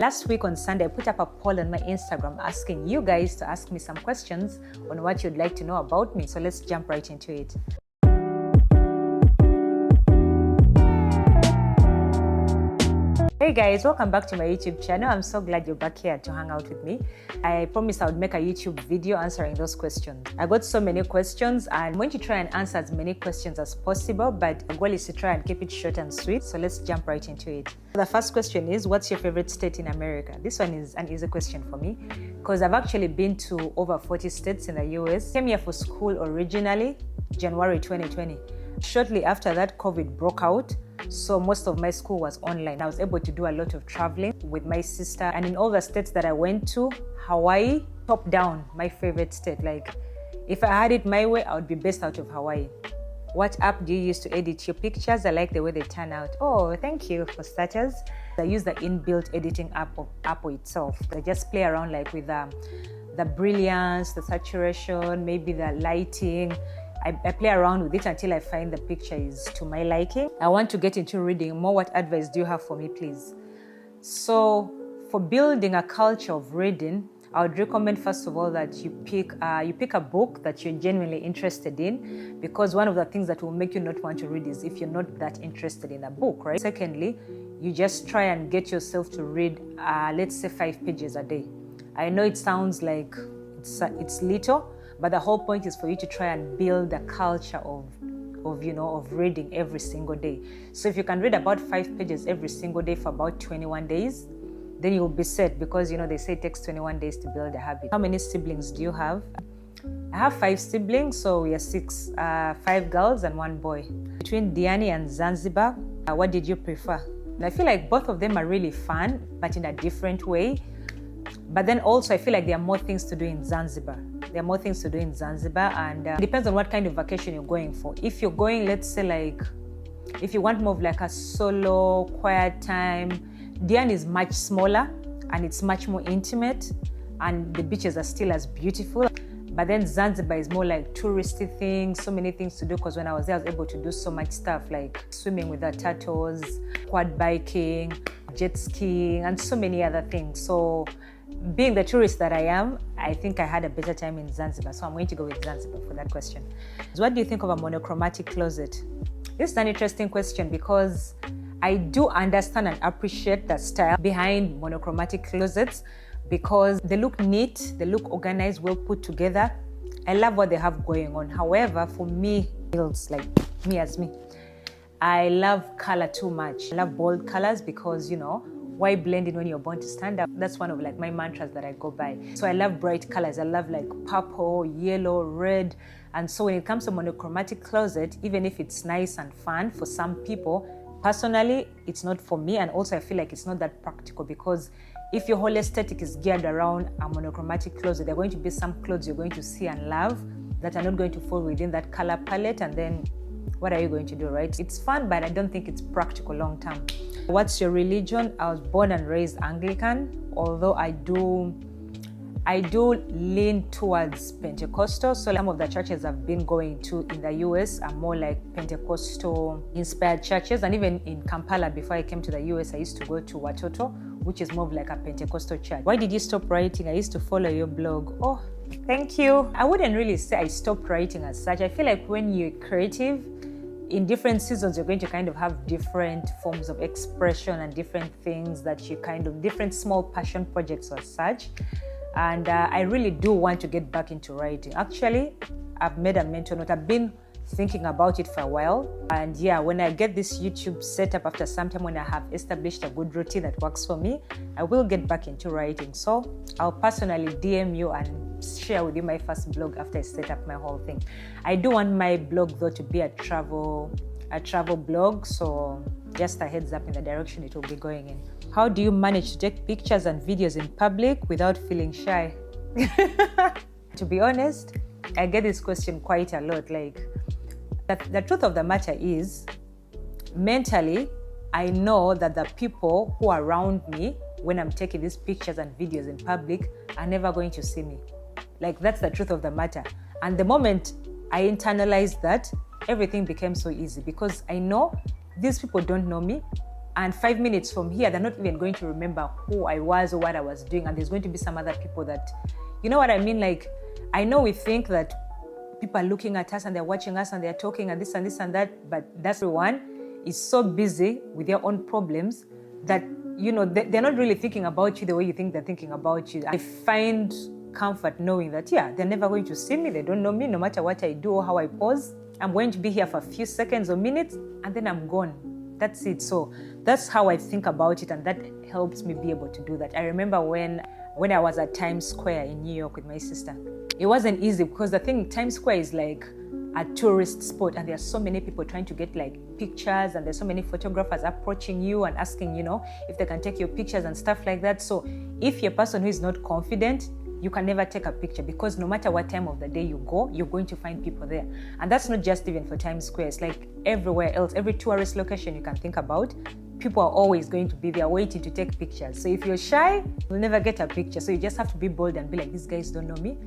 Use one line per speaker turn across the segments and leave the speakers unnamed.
Last week on Sunday, I put up a poll on my Instagram asking you guys to ask me some questions on what you'd like to know about me. So let's jump right into it. Hey guys, welcome back to my YouTube channel. I'm so glad you're back here to hang out with me. I promised I would make a YouTube video answering those questions. I got so many questions and I'm going to try and answer as many questions as possible, but the goal is to try and keep it short and sweet. So let's jump right into it. The first question is, what's your favorite state in America? This one is an easy question for me because I've actually been to over 40 states in the US. Came here for school originally, January 2020. Shortly after that, COVID broke out. So most of my school was online. I was able to do a lot of traveling with my sister. And in all the states that I went to, Hawaii, top down, my favorite state. Like, if I had it my way, I would be based out of Hawaii. What app do you use to edit your pictures? I like the way they turn out. Oh, thank you for starters. I use the inbuilt editing app of Apple itself. I just play around like with the brilliance, the saturation, maybe the lighting. I play around with it until I find the picture is to my liking. I want to get into reading more. What advice do you have for me, please? So for building a culture of reading, I would recommend, first of all, that you pick a book that you're genuinely interested in, because one of the things that will make you not want to read is if you're not that interested in a book, right? Secondly, you just try and get yourself to read, let's say 5 pages a day. I know it sounds like it's little, but the whole point is for you to try and build a culture of reading every single day. So if you can read about 5 pages every single day for about 21 days, then you'll be set, because they say it takes 21 days to build a habit. How many siblings do you have? I have 5 siblings, so we are 6, 5 girls and 1 boy. Between Diani and Zanzibar, what did you prefer? And I feel like both of them are really fun, but in a different way. But then also I feel like there are more things to do in Zanzibar. And it depends on what kind of vacation you're going for. If you're going, let's say like, if you want more of like a solo, quiet time, Diani is much smaller and it's much more intimate and the beaches are still as beautiful. But then Zanzibar is more like touristy things, so many things to do, because when I was there, I was able to do so much stuff like swimming with the turtles, quad biking, jet skiing, and so many other things. So being the tourist that I am, I think I had a better time in Zanzibar. So I'm going to go with Zanzibar for that question. So what do you think of a monochromatic closet? This is an interesting question because I do understand and appreciate the style behind monochromatic closets, because they look neat, they look organized, well put together. I love what they have going on. However, for me, Milz, like me as me, I love color too much. I love bold colors because, why blend in when you're born to stand out? That's one of like my mantras that I go by. So I love bright colors. I love like purple, yellow, red. And so when it comes to monochromatic closet, even if it's nice and fun for some people, personally, it's not for me. And also I feel like it's not that practical, because if your whole aesthetic is geared around a monochromatic closet, there are going to be some clothes you're going to see and love that are not going to fall within that color palette. And then what are you going to do, right? It's fun, but I don't think it's practical long term. What's your religion? I was born and raised Anglican, although I do lean towards Pentecostal. So some of the churches I've been going to in the US are more like Pentecostal inspired churches. And even in Kampala, before I came to the US, I used to go to Watoto, which is more of like a Pentecostal church. Why did you stop writing? I used to follow your blog. Oh, thank you. I wouldn't really say I stopped writing as such. I feel like when you're creative, in different seasons, you're going to kind of have different forms of expression and different things that different small passion projects or such. And I really do want to get back into writing. Actually, I've made a mental note. I've been thinking about it for a while. And yeah, when I get this YouTube set up after some time, when I have established a good routine that works for me, I will get back into writing. So I'll personally DM you and share with you my first blog after I set up my whole thing. I do want my blog though to be a travel blog. So just a heads up in the direction it will be going in. How do you manage to take pictures and videos in public without feeling shy? To be honest, I get this question quite a lot. Like, the truth of the matter is, mentally, I know that the people who are around me when I'm taking these pictures and videos in public are never going to see me. Like, that's the truth of the matter. And the moment I internalized that, everything became so easy, because I know these people don't know me And 5 minutes from here, they're not even going to remember who I was or what I was doing. And there's going to be some other people that, you know what I mean? Like, I know we think that people are looking at us and they're watching us and they're talking and this and this and that, but that's everyone is so busy with their own problems that, you know, they're not really thinking about you the way you think they're thinking about you. I find comfort knowing that, yeah, they're never going to see me. They don't know me, no matter what I do or how I pose. I'm going to be here for a few seconds or minutes and then I'm gone. That's it. So that's how I think about it, and that helps me be able to do that. I remember when I was at Times Square in New York with my sister. It wasn't easy because the thing, Times Square is like a tourist spot and there are so many people trying to get like pictures, and there's so many photographers approaching you and asking, you know, if they can take your pictures and stuff like that. So if you're a person who is not confident, you can never take a picture, because no matter what time of the day you go, you're going to find people there. And that's not just even for Times Square. It's like everywhere else, every tourist location you can think about, people are always going to be there waiting to take pictures. So if you're shy, you'll never get a picture. So you just have to be bold and be like, these guys don't know me.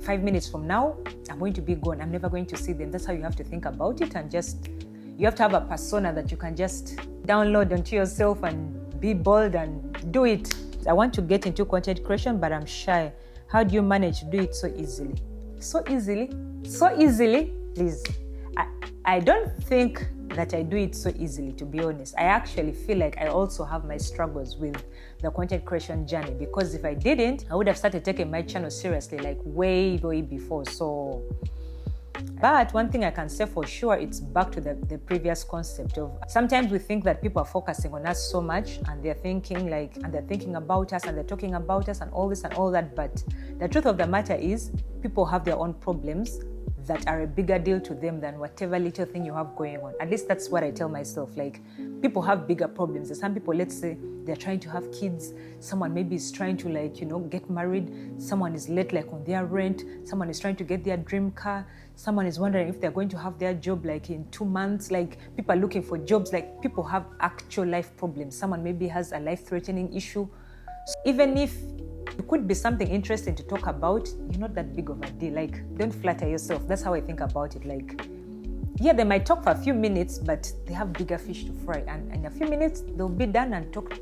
5 minutes from now, I'm going to be gone. I'm never going to see them. That's how you have to think about it. And just, you have to have a persona that you can just download onto yourself and be bold and do it. I want to get into content creation, but I'm shy. How do you manage to do it so easily? So easily? So easily? Please. I don't think that I do it so easily, to be honest. I actually feel like I also have my struggles with the content creation journey, because if I didn't, I would have started taking my channel seriously like way before. So, but one thing I can say for sure, it's back to the previous concept of, sometimes we think that people are focusing on us so much and they're thinking about us and they're talking about us and all this and all that. But the truth of the matter is, people have their own problems that are a bigger deal to them than whatever little thing you have going on. At least that's what I tell myself. Like, people have bigger problems. There's some people, let's say, they're trying to have kids. Someone maybe is trying to, like, you know, get married. Someone is late, like, on their rent. Someone is trying to get their dream car. Someone is wondering if they're going to have their job, like, in 2 months. Like, people are looking for jobs. Like, people have actual life problems. Someone maybe has a life-threatening issue. So even if it could be something interesting to talk about, you're not that big of a deal. Like, don't flatter yourself. That's how I think about it. Like, yeah, they might talk for a few minutes, but they have bigger fish to fry. And in a few minutes, they'll be done and talk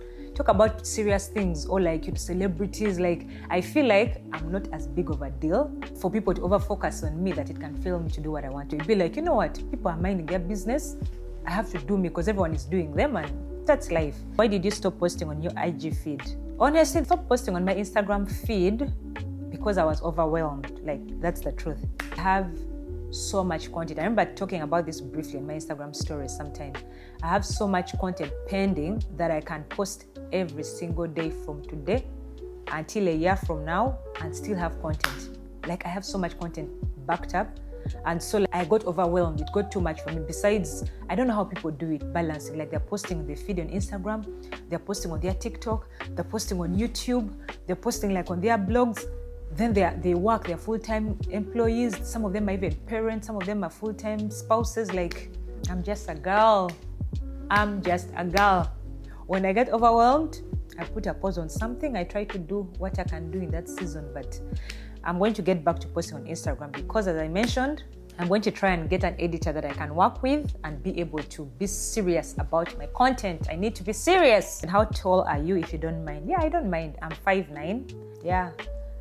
about serious things, or like, you know, celebrities. Like, I feel like I'm not as big of a deal for people to over-focus on me that it can fail me to do what I want to. It'd be like, you know what? People are minding their business. I have to do me because everyone is doing them, and that's life. Why did you stop posting on your IG feed? Honestly, I stopped posting on my Instagram feed because I was overwhelmed. Like, that's the truth. I have so much content. I remember talking about this briefly in my Instagram stories sometime. I have so much content pending that I can post every single day from today until a year from now and still have content. Like, I have so much content backed up. And so I got overwhelmed. It got too much for me. Besides, I don't know how people do it, balancing. Like, they're posting their feed on Instagram, they're posting on their TikTok, they're posting on YouTube, they're posting like on their blogs. Then they work, they're full-time employees. Some of them are even parents. Some of them are full-time spouses. Like, I'm just a girl. When I get overwhelmed, I put a pause on something. I try to do what I can do in that season. But I'm going to get back to posting on Instagram because, as I mentioned, I'm going to try and get an editor that I can work with and be able to be serious about my content. I need to be serious. And how tall are you, if you don't mind? Yeah, I don't mind. I'm 5'9". Yeah,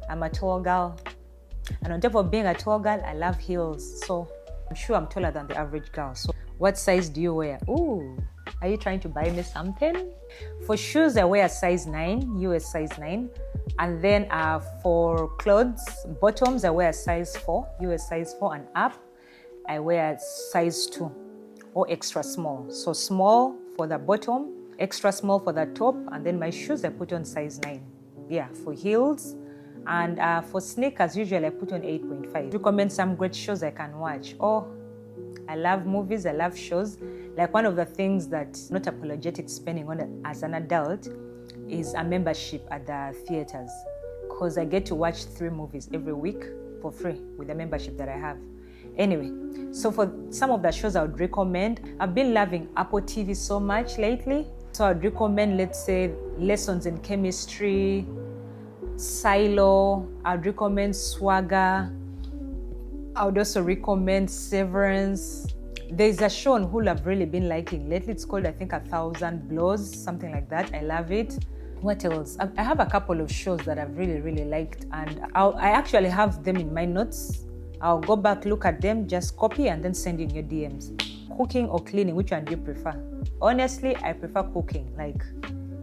I'm a tall girl. And on top of being a tall girl, I love heels. So I'm sure I'm taller than the average girl. So what size do you wear? Ooh, are you trying to buy me something? For shoes, I wear a size 9, US size 9. And then for clothes, bottoms, I wear a size 4, US size 4, and up, I wear a size 2 or extra small. So small for the bottom, extra small for the top, and then my shoes, I put on size 9. Yeah, for heels. And for sneakers, usually I put on 8.5. Recommend some great shows I can watch. Oh, I love movies, I love shows. Like, one of the things that I'm not apologetic spending on as an adult is a membership at the theaters, because I get to watch 3 movies every week for free with the membership that I have. Anyway, so for some of the shows I would recommend, I've been loving Apple TV so much lately. So I would recommend, let's say, Lessons in Chemistry, Silo. I would recommend Swagger. I would also recommend Severance. There's a show on Hulu I've really been liking lately. It's called, I think, 1,000 Blows, something like that. I love it. What else? I have a couple of shows that I've really liked, and I actually have them in my notes. I'll go back, look at them, just copy and then send in your DMs. Cooking or cleaning, which one do you prefer? Honestly, I prefer cooking. Like,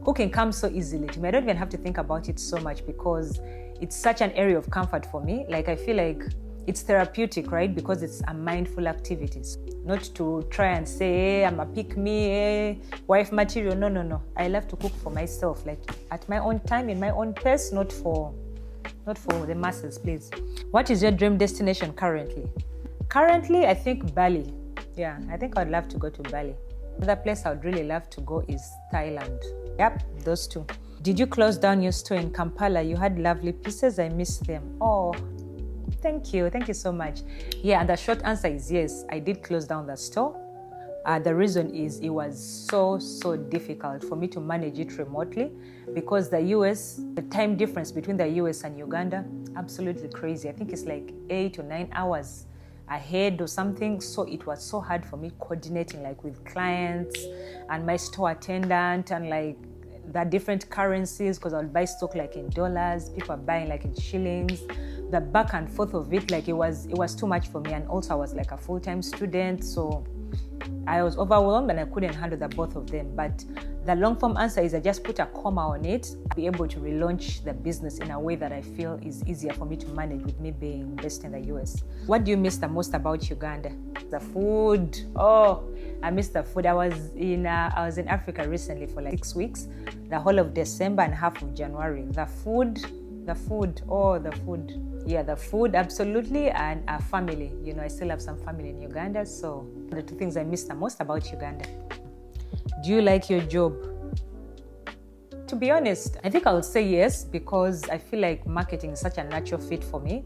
cooking comes so easily to me. I don't even have to think about it so much because it's such an area of comfort for me. Like, I feel like it's therapeutic, right? Because it's a mindful activity. Not to try and say, hey, I'm a pick-me, wife material. No. I love to cook for myself, like at my own time, in my own pace, not for the masses, please. What is your dream destination currently? Currently, I think Bali. Yeah, I think I'd love to go to Bali. Another place I would really love to go is Thailand. Yep, those two. Did you close down your store in Kampala? You had lovely pieces. I miss them. Oh, thank you so much. Yeah, and the short answer is yes, I did close down the store. The reason is it was so difficult for me to manage it remotely because the time difference between the US and Uganda, absolutely crazy. I think it's like 8 or 9 hours ahead or something. So it was so hard for me coordinating like with clients and my store attendant and like the different currencies, because I would buy stock like in dollars, people are buying like in shillings. The back and forth of it, like it was too much for me. And also I was like a full-time student, so I was overwhelmed and I couldn't handle the both of them. But the long form answer is I just put a comma on it. I'll be able to relaunch the business in a way that I feel is easier for me to manage with me being based in the US. What do you miss the most about Uganda? The food. Oh, I miss the food. I was in Africa recently for like 6 weeks, the whole of December and half of January. The food. Yeah, the food, absolutely, and our family. You know, I still have some family in Uganda, so the two things I miss the most about Uganda. Do you like your job? To be honest, I think I would say yes, because I feel like marketing is such a natural fit for me.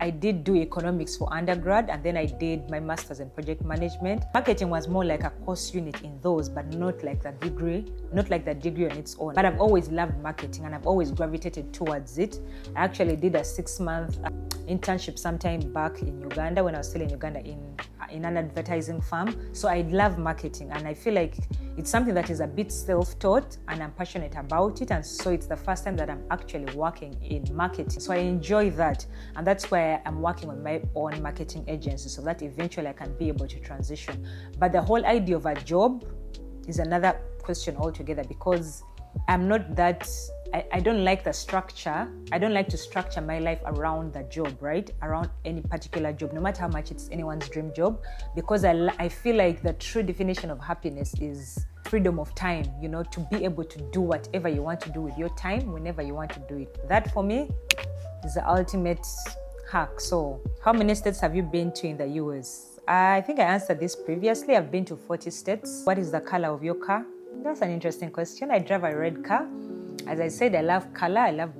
I did do economics for undergrad, and then I did my master's in project management. Marketing was more like a course unit in those, but not like the degree on its own. But I've always loved marketing and I've always gravitated towards it. I actually did a 6-month internship sometime back in Uganda when I was still in Uganda in an advertising firm. So I love marketing, and I feel like it's something that is a bit self-taught and I'm passionate about it. And so it's the first time that I'm actually working in marketing. So I enjoy that. And that's why I'm working on my own marketing agency so that eventually I can be able to transition. But the whole idea of a job is another question altogether, because I'm not that, I don't like the structure. I don't like to structure my life around the job, right? Around any particular job, no matter how much it's anyone's dream job, because I feel like the true definition of happiness is freedom of time, you know, to be able to do whatever you want to do with your time, whenever you want to do it. That for me is the ultimate hack. So how many states have you been to in the US? I think I answered this previously. I've been to 40 states. What is the color of your car? That's an interesting question. I drive a red car. As I said, I love color. I love,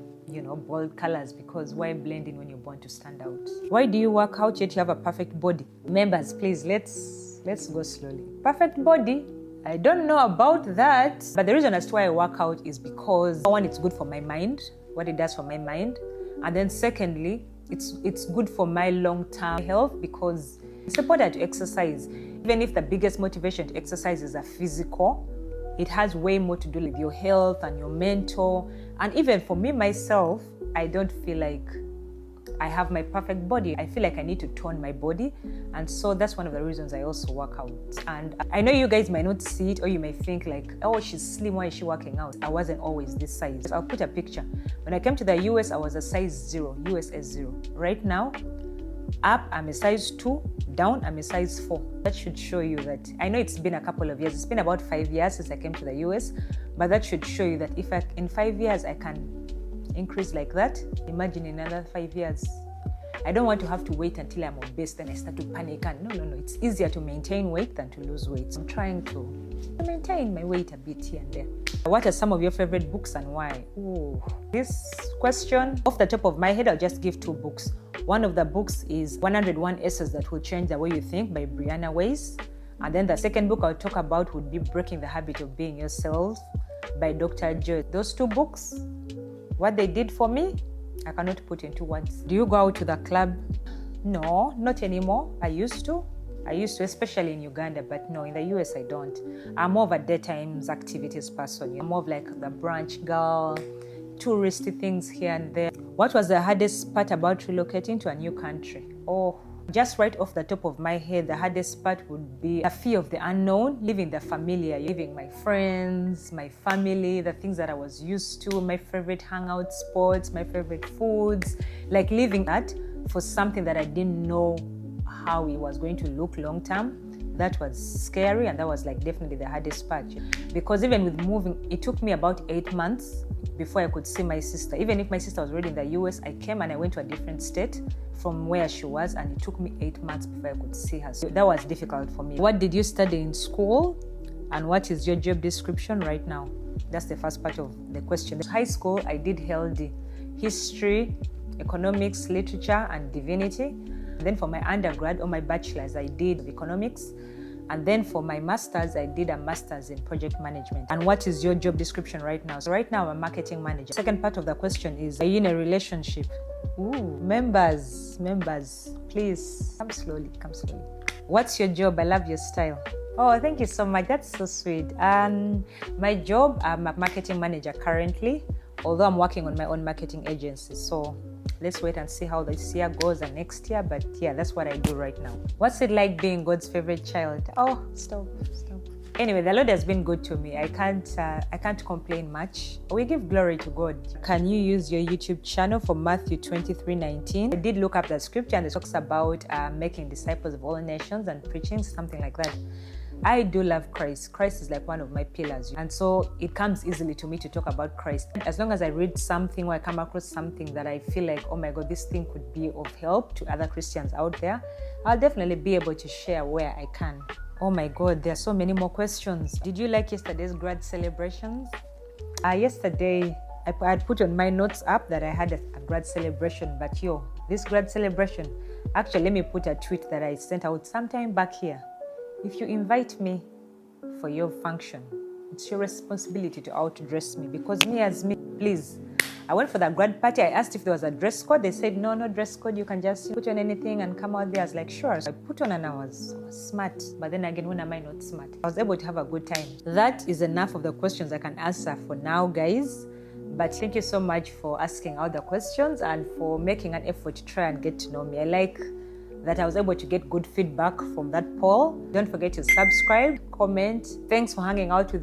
bold colors, because why blend in when you're born to stand out? Why do you work out yet you have a perfect body? Members, please, let's go slowly. Perfect body? I don't know about that. But the reason as to why I work out is because, one, it's good for my mind, what it does for my mind. And then secondly, it's good for my long-term health, because it's important to exercise. Even if the biggest motivation to exercise is a physical, it has way more to do with your health and your mental. And even for me, myself, I don't feel like I have my perfect body. I feel like I need to tone my body. And so that's one of the reasons I also work out. And I know you guys might not see it, or you may think like, oh, she's slim, why is she working out? I wasn't always this size. I'll put a picture. When I came to the US, I was a size 0, USS 0. Right now, up, I'm a size 2, down, I'm a size 4. That should show you that, I know it's been a couple of years, it's been about 5 years since I came to the US, but that should show you that if in 5 years I can increase like that, imagine in another 5 years. I don't want to have to wait until I'm obese, then I start to panic. And no, it's easier to maintain weight than to lose weight. So I'm trying to maintain my weight a bit here and there. What are some of your favorite books and why? Ooh, this question, off the top of my head, I'll just give 2 books. One of the books is 101 Essays That Will Change the Way You Think by Brianna Weiss. And then the second book I'll talk about would be Breaking the Habit of Being Yourself by Dr. Joy. Those 2 books, what they did for me, I cannot put into words. Do you go out to the club? No, not anymore. I used to. I used to, especially in Uganda, but no, in the US I don't. I'm more of a daytime activities person. I'm more of like the brunch girl, touristy things here and there. What was the hardest part about relocating to a new country? Oh, just right off the top of my head, the hardest part would be the fear of the unknown, leaving the familiar, leaving my friends, my family, the things that I was used to, my favorite hangout spots, my favorite foods, like leaving that for something that I didn't know how it was going to look long term. That was scary, and that was like definitely the hardest part. Because even with moving, it took me about 8 months before I could see my sister. Even if my sister was already in the US, I came and I went to a different state from where she was, and it took me 8 months before I could see her. So that was difficult for me. What did you study in school, and what is your job description right now? That's the first part of the question. In high school, I did healthy history, economics, literature, and divinity. Then for my undergrad or my bachelor's, I did economics. And then for my master's, I did a master's in project management. And what is your job description right now? So right now, I'm a marketing manager. Second part of the question is, are you in a relationship? Ooh, members, please, come slowly. What's your job? I love your style. Oh, thank you so much. That's so sweet. My job, I'm a marketing manager currently, although I'm working on my own marketing agency. So let's wait and see how this year goes and next year. But yeah, that's what I do right now. What's it like being God's favorite child? Oh, stop. Anyway, the Lord has been good to me. I can't complain much. We give glory to God. Can you use your YouTube channel for Matthew 23:19? I did look up the scripture, and it talks about making disciples of all nations and preaching, something like that. I do love Christ. Christ is like one of my pillars. And so it comes easily to me to talk about Christ. As long as I read something or I come across something that I feel like, oh my God, this thing could be of help to other Christians out there, I'll definitely be able to share where I can. Oh my God, there are so many more questions. Did you like yesterday's grad celebrations? Yesterday, I had put on my notes app that I had a grad celebration, but this grad celebration, actually, let me put a tweet that I sent out sometime back here. If you invite me for your function, it's your responsibility to outdress me, because me, please. I went for that grad party. I asked if there was a dress code. They said, no dress code. You can just put on anything and come out there. I was like, sure. So I put on and I was smart. But then again, when am I not smart? I was able to have a good time. That is enough of the questions I can answer for now, guys. But thank you so much for asking all the questions and for making an effort to try and get to know me. I like that I was able to get good feedback from that poll. Don't forget to subscribe, comment. Thanks for hanging out with me.